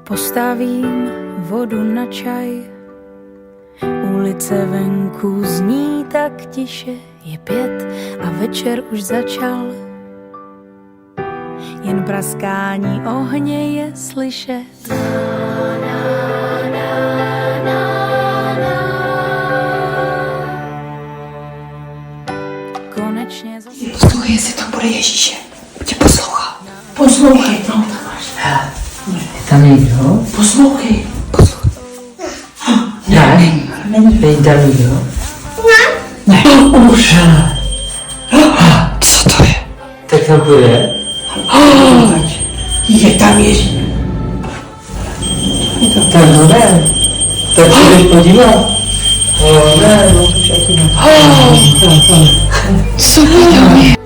Postavím vodu na čaj, ulice venku zní tak tiše, je 5 a večer už začal. Jen praskání ohně je slyšet. Konečně zase... Poslouchej, jestli to bude Ježíše. Tě poslouchá. Poslouchej, no. Hele, je tam někdo? Poslouchej. Ne, není tam někdo? Ne. Už. Co to je? Tak tam bude. Je tam Ježíš. Tak no ne. Tak se jdeš podívat. Ne, no to však ne. Co to je?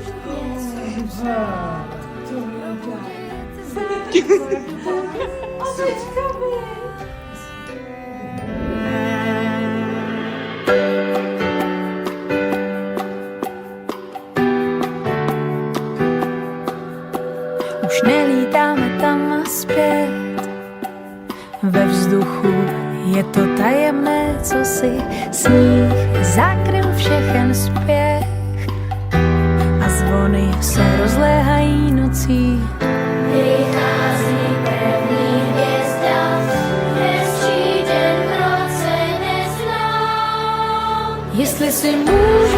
Už nelítáme tam a zpět. Ve vzduchu je to tajemné, co si sníh zakryl všechen spěch. A zvony se rozléhají nocí. Vychází první hvězda, hezčí den v roce neznám. Jestli si můžu